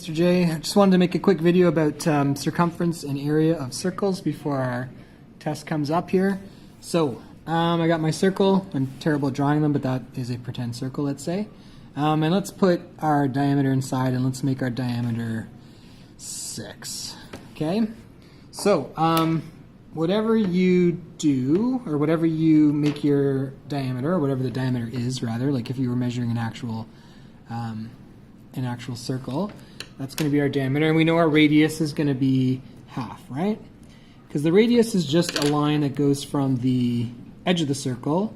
Mr. J. I just wanted to make a quick video about circumference and area of circles before our test comes up here. So I got my circle. I'm terrible at drawing them, but that is a pretend circle, let's say. And let's put our diameter inside, and let's make our diameter 6. Okay? So whatever you do, or whatever you make your diameter, or whatever the diameter is, rather, like if you were measuring an actual circle, that's going to be our diameter, and we know our radius is going to be half, right? Because the radius is just a line that goes from the edge of the circle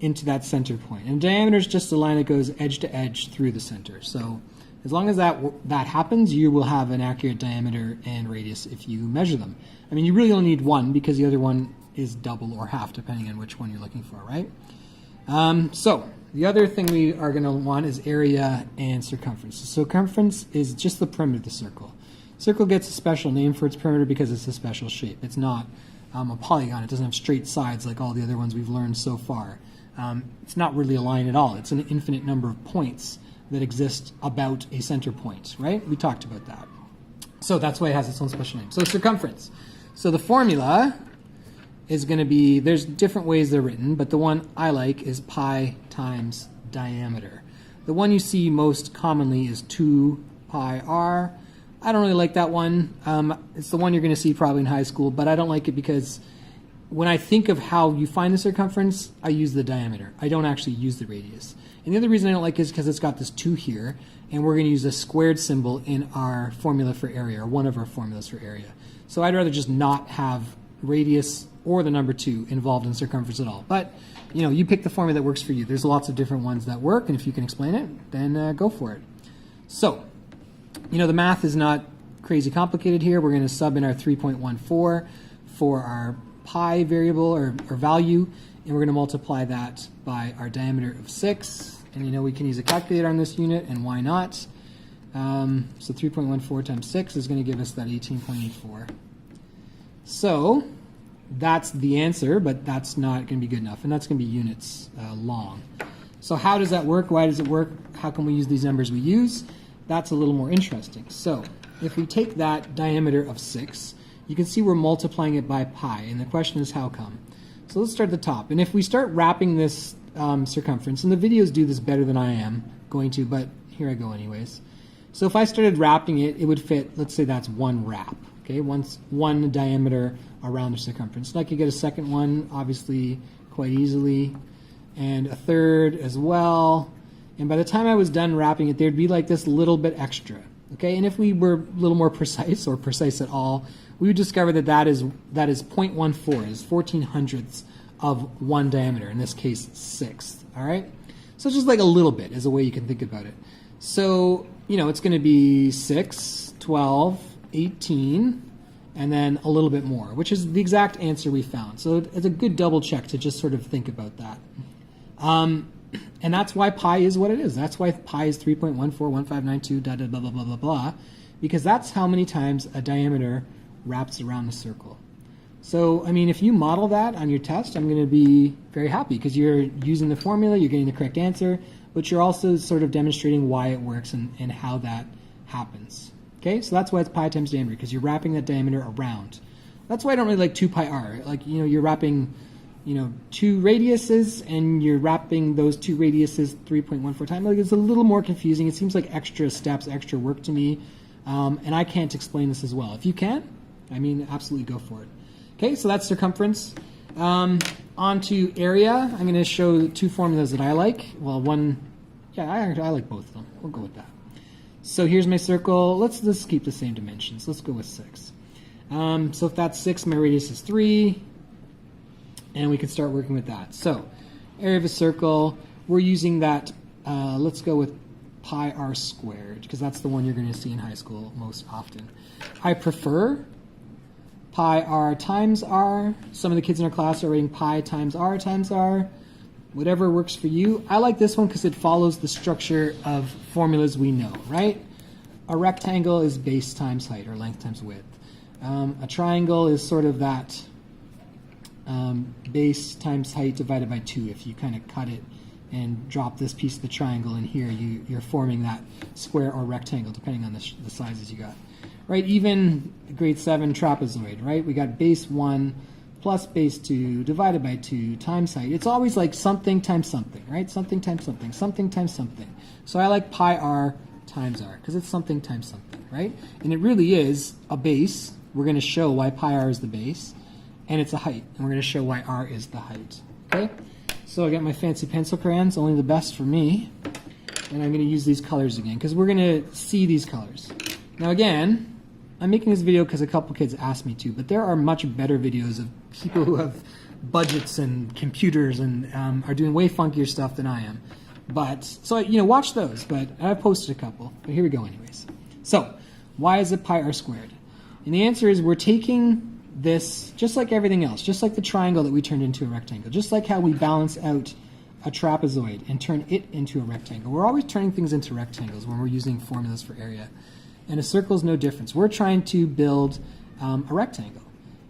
into that center point, and diameter is just a line that goes edge to edge through the center. So as long as that happens, you will have an accurate diameter and radius if you measure them. I mean, you really only need one because the other one is double or half, depending on which one you're looking for, right? So the other thing we are going to want is area and circumference. So circumference is just the perimeter of the circle. Circle gets a special name for its perimeter because it's a special shape. It's not a polygon. It doesn't have straight sides like all the other ones we've learned so far. It's not really a line at all. It's an infinite number of points that exist about a center point, right? We talked about that. So that's why it has its own special name. So circumference. So the formula is going to be, there's different ways they're written, but the one I like is pi times diameter. The one you see most commonly is 2 pi r. I don't really like that one. It's the one you're going to see probably in high school, but I don't like it because when I think of how you find the circumference, I use the diameter. I don't actually use the radius. And the other reason I don't like it is because it's got this 2 here, and we're going to use a squared symbol in our formula for area, or one of our formulas for area. So I'd rather just not have radius or the number 2 involved in circumference at all. But, you know, you pick the formula that works for you. There's lots of different ones that work, and if you can explain it, then go for it. So, you know, the math is not crazy complicated here. We're going to sub in our 3.14 for our pi variable or value, and we're going to multiply that by our diameter of 6. And you know we can use a calculator on this unit, and why not? So 3.14 times 6 is going to give us that 18.84. So that's the answer, but that's not going to be good enough, and that's going to be units long. So how does that work? Why does it work? How can we use these numbers we use? That's a little more interesting. So if we take that diameter of 6, you can see we're multiplying it by pi, and the question is how come? So let's start at the top, and if we start wrapping this circumference, and the videos do this better than I am going to, but here I go anyways. So if I started wrapping it, it would fit, let's say that's one wrap, okay, one diameter around the circumference. And I could get a second one, obviously, quite easily, and a third as well. And by the time I was done wrapping it, there'd be like this little bit extra, okay? And if we were a little more precise, or precise at all, we would discover that that is 0.14, is 1400ths of one diameter, in this case 6th, all right? So just like a little bit is a way you can think about it. So, you know, it's going to be 6, 12, 18, and then a little bit more, which is the exact answer we found. So it's a good double check to just sort of think about that. And that's why pi is what it is. That's why pi is 3.141592, blah, blah, blah, blah, blah, blah, because that's how many times a diameter wraps around the circle. So, I mean, if you model that on your test, I'm going to be very happy because you're using the formula, you're getting the correct answer, but you're also sort of demonstrating why it works and how that happens. Okay, so that's why it's pi times diameter, because you're wrapping that diameter around. That's why I don't really like 2 pi r. Like, you know, you're wrapping, you know, 2 radiuses, and you're wrapping those 2 radiuses 3.14 times. Like, it's a little more confusing. It seems like extra steps, extra work to me, and I can't explain this as well. If you can, I mean, absolutely go for it. Okay, so that's circumference. On to area. I'm going to show 2 formulas that I like. Well, one, yeah, I like both of them. We'll go with that. So here's my circle. Let's keep the same dimensions. Let's go with 6. So if that's 6, my radius is 3, and we can start working with that. So area of a circle, we're using that, let's go with pi r squared, because that's the one you're going to see in high school most often. I prefer pi r times r. Some of the kids in our class are writing pi times r times r. Whatever works for you. I like this one because it follows the structure of formulas we know, right? A rectangle is base times height, or length times width. A triangle is sort of that base times height divided by 2 if you kind of cut it and drop this piece of the triangle in here, you're forming that square or rectangle, depending on the sizes you got. Right, even grade 7 trapezoid, right? We got base 1 plus base 2 divided by 2 times height. It's always like something times something, right? Something times something, something times something. So I like pi r times r, because it's something times something, right? And it really is a base. We're going to show why pi r is the base, and it's a height, and we're going to show why r is the height, okay? So I got my fancy pencil crayons, only the best for me, and I'm going to use these colors again, because we're going to see these colors. Now again, I'm making this video because a couple kids asked me to, but there are much better videos of people who have budgets and computers and are doing way funkier stuff than I am. But, so, you know, watch those, but I've posted a couple. But here we go anyways. So, why is it pi r squared? And the answer is we're taking this, just like everything else, just like the triangle that we turned into a rectangle, just like how we balance out a trapezoid and turn it into a rectangle. We're always turning things into rectangles when we're using formulas for area. And a circle is no difference. We're trying to build a rectangle.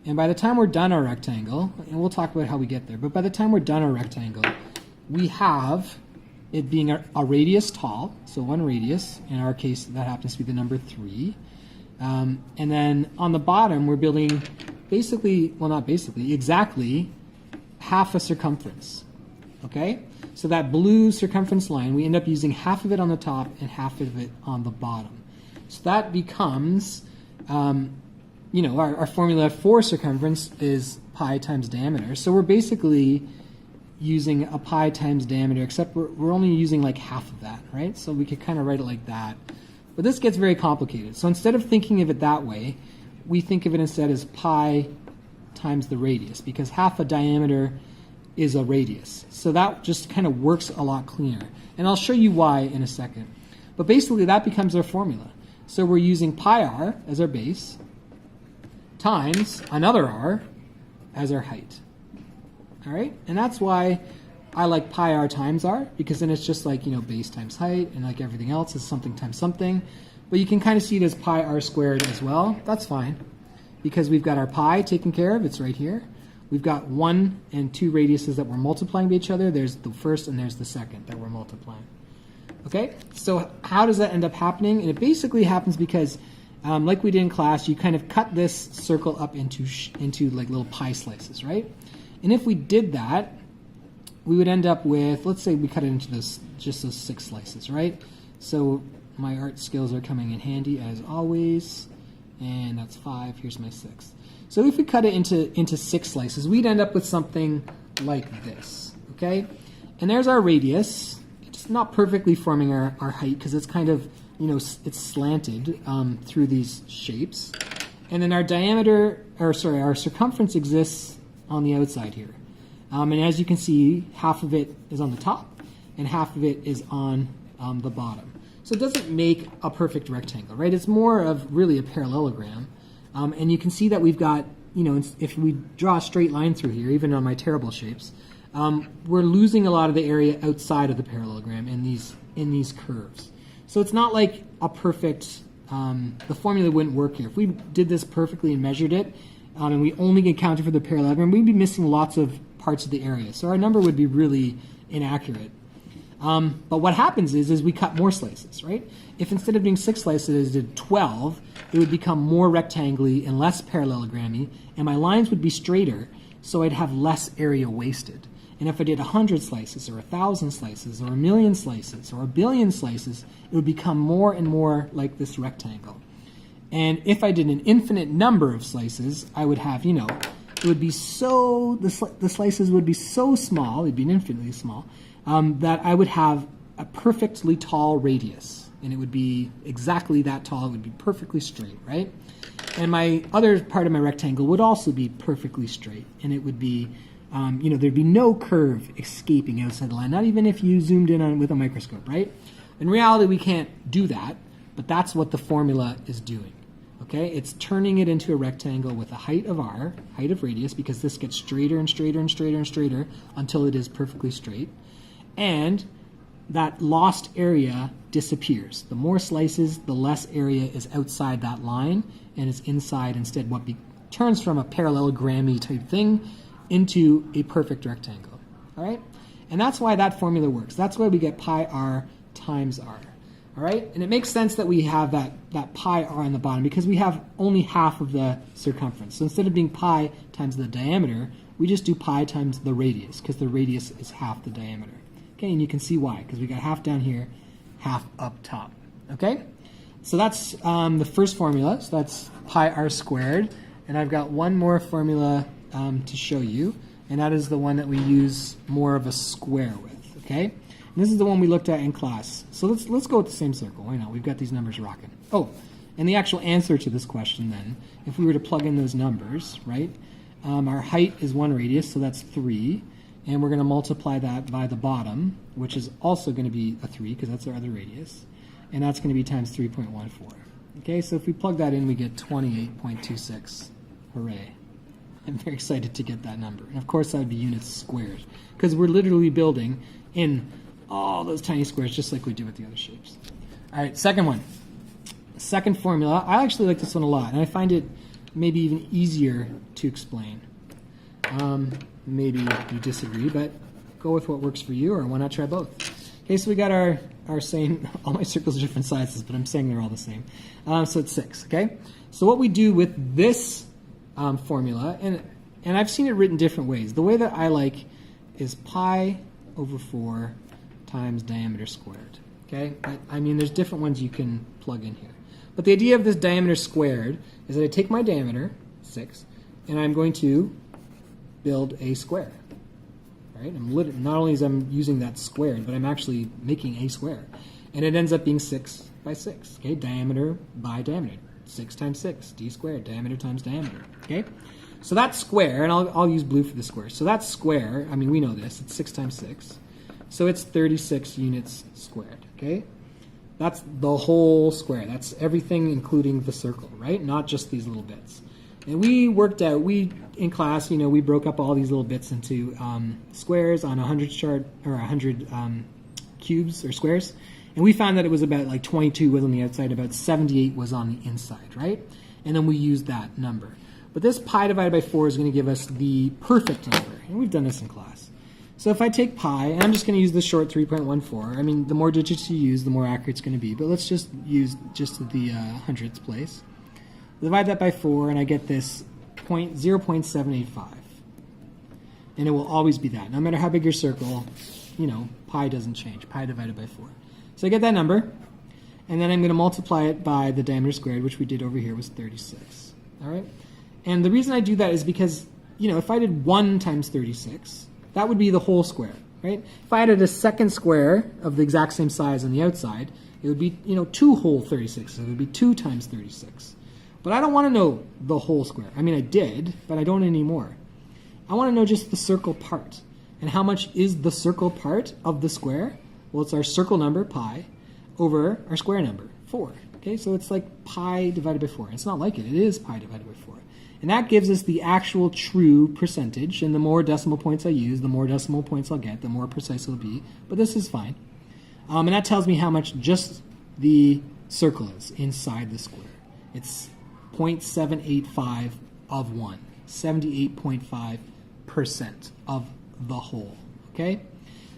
And by the time we're done our rectangle, and we'll talk about how we get there, but by the time we're done our rectangle, we have it being a radius tall, so one radius. In our case, that happens to be the number 3. And then on the bottom, we're building basically, well, not basically, exactly half a circumference. Okay? So that blue circumference line, we end up using half of it on the top and half of it on the bottom. So that becomes, you know, our formula for circumference is pi times diameter. So we're basically using a pi times diameter, except we're only using like half of that, right? So we could kind of write it like that. But this gets very complicated. So instead of thinking of it that way, we think of it instead as pi times the radius, because half a diameter is a radius. So that just kind of works a lot cleaner. And I'll show you why in a second. But basically that becomes our formula. So we're using pi r as our base times another r as our height. All right? And that's why I like pi r times r, because then it's just like, you know, base times height, and like everything else is something times something. But you can kind of see it as pi r squared as well. That's fine, because we've got our pi taken care of. It's right here. We've got 1 and 2 radiuses that we're multiplying by each other. There's the first and there's the second that we're multiplying. Okay, so how does that end up happening? And it basically happens because, like we did in class, you kind of cut this circle up into like little pie slices, right? And if we did that, we would end up with, let's say we cut it into just those 6 slices, right? So my art skills are coming in handy as always, and that's 5. Here's my 6th. So if we cut it into 6 slices, we'd end up with something like this, okay? And there's our radius. It's not perfectly forming our height because it's kind of, you know, it's slanted through these shapes. And then our diameter, or sorry, our circumference exists on the outside here. And as you can see, half of it is on the top and half of it is on the bottom. So it doesn't make a perfect rectangle, right? It's more of really a parallelogram. And you can see that we've got, you know, if we draw a straight line through here, even on my terrible shapes, we're losing a lot of the area outside of the parallelogram in these curves. So it's not like a perfect, the formula wouldn't work here. If we did this perfectly and measured it, and we only accounted for the parallelogram, we'd be missing lots of parts of the area. So our number would be really inaccurate. But what happens is we cut more slices, right? If instead of doing 6 slices, I did 12, it would become more rectangle-y and less parallelogram-y, and my lines would be straighter, so I'd have less area wasted. And if I did 100 slices, or 1,000 slices, or 1,000,000 slices, or 1,000,000,000 slices, it would become more and more like this rectangle. And if I did an infinite number of slices, I would have, you know, it would be so, the slices would be so small, it'd be infinitely small, that I would have a perfectly tall radius. And it would be exactly that tall, it would be perfectly straight, right? And my other part of my rectangle would also be perfectly straight, and it would be, you know, there'd be no curve escaping outside the line, not even if you zoomed in on it with a microscope, right? In reality, we can't do that, but that's what the formula is doing, okay? It's turning it into a rectangle with a height of r, height of radius, because this gets straighter and straighter and straighter and straighter until it is perfectly straight, and that lost area disappears. The more slices, the less area is outside that line, and it's inside instead what turns from a parallelogram-y type thing into a perfect rectangle, all right? And that's why that formula works. That's why we get pi r times r. All right? And it makes sense that we have that pi r on the bottom because we have only half of the circumference. So instead of being pi times the diameter, we just do pi times the radius because the radius is half the diameter. Okay, and you can see why, because we got half down here, half up top. Okay? So that's the first formula. So that's pi r squared. And I've got one more formula to show you, and that is the one that we use more of a square with. Okay? And this is the one we looked at in class. So let's go with the same circle. Why not? We've got these numbers rocking. Oh, and the actual answer to this question then, if we were to plug in those numbers, right? Our height is 1 radius, so that's 3. And we're going to multiply that by the bottom, which is also going to be a 3, because that's our other radius. And that's going to be times 3.14. Okay, so if we plug that in, we get 28.26. Hooray. I'm very excited to get that number. And of course, that would be units squared, because we're literally building in all those tiny squares, just like we do with the other shapes. All right, second one. Second formula. I actually like this one a lot, and I find it maybe even easier to explain. Maybe you disagree, but go with what works for you, or why not try both? Okay, so we got our same, all my circles are different sizes, but I'm saying they're all the same. So it's 6, okay? So what we do with this formula, and I've seen it written different ways. The way that I like is pi over 4 times diameter squared, okay? I mean, there's different ones you can plug in here. But the idea of this diameter squared is that I take my diameter, 6, and I'm going to build a square. Right? Not only am I using that squared, but I'm actually making a square. And it ends up being 6 by 6. Okay? Diameter by diameter. 6 times 6. D squared. Diameter times diameter. Okay? So that square, and I'll use blue for the square. So that square, I mean, we know this. It's 6 times 6. So it's 36 units squared. Okay? That's the whole square. That's everything including the circle, right? Not just these little bits. And we worked out, in class, you know, we broke up all these little bits into squares on a 100 chart, or 100 cubes or squares. And we found that it was about like 22 was on the outside, about 78 was on the inside, right? And then we used that number. But this pi divided by 4 is going to give us the perfect number. And we've done this in class. So if I take pi, and I'm just going to use the short 3.14. I mean, the more digits you use, the more accurate it's going to be. But let's just use just the hundredths place. Divide that by 4, and I get this 0.785. And it will always be that. No matter how big your circle, you know, pi doesn't change. Pi divided by 4. So I get that number, and then I'm going to multiply it by the diameter squared, which we did over here was 36. All right? And the reason I do that is because, you know, if I did 1 times 36, that would be the whole square, right? If I added a second square of the exact same size on the outside, it would be, you know, 2 whole 36. It would be 2 times 36. But I don't want to know the whole square. I mean, I did, but I don't anymore. I want to know just the circle part. And how much is the circle part of the square? Well, it's our circle number, pi, over our square number, 4. Okay, so it's like pi divided by 4. It's not like it. It is pi divided by 4. And that gives us the actual true percentage. And the more decimal points I use, the more decimal points I'll get, the more precise it'll be. But this is fine. And that tells me how much just the circle is inside the square. It's 0.785 of 1. 78.5% of the whole. Okay?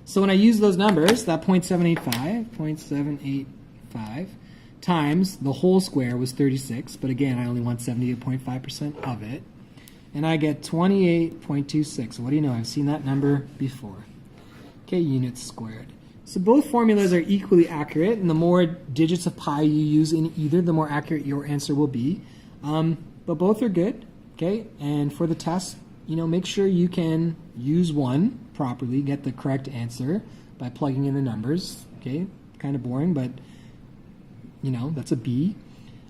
So when I use those numbers, that 0.785 times the whole square was 36, but again, I only want 78.5% of it. And I get 28.26. What do you know? I've seen that number before. Okay, units squared. So both formulas are equally accurate, and the more digits of pi you use in either, the more accurate your answer will be. But both are good, okay? And for the test, you know, make sure you can use one properly, get the correct answer by plugging in the numbers, okay? Kind of boring, but, you know, that's a B.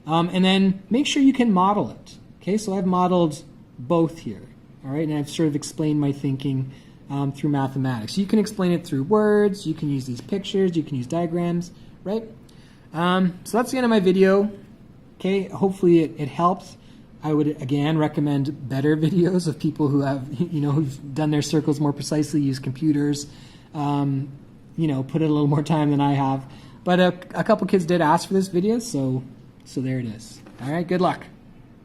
And then make sure you can model it, okay? So I've modeled both here, all right? And I've sort of explained my thinking through mathematics. You can explain it through words, you can use these pictures, you can use diagrams, right? So that's the end of my video. Okay, hopefully it helps. I would, again, recommend better videos of people who have, you know, who've done their circles more precisely, use computers, you know, put in a little more time than I have. But a couple kids did ask for this video, so there it is. All right, good luck.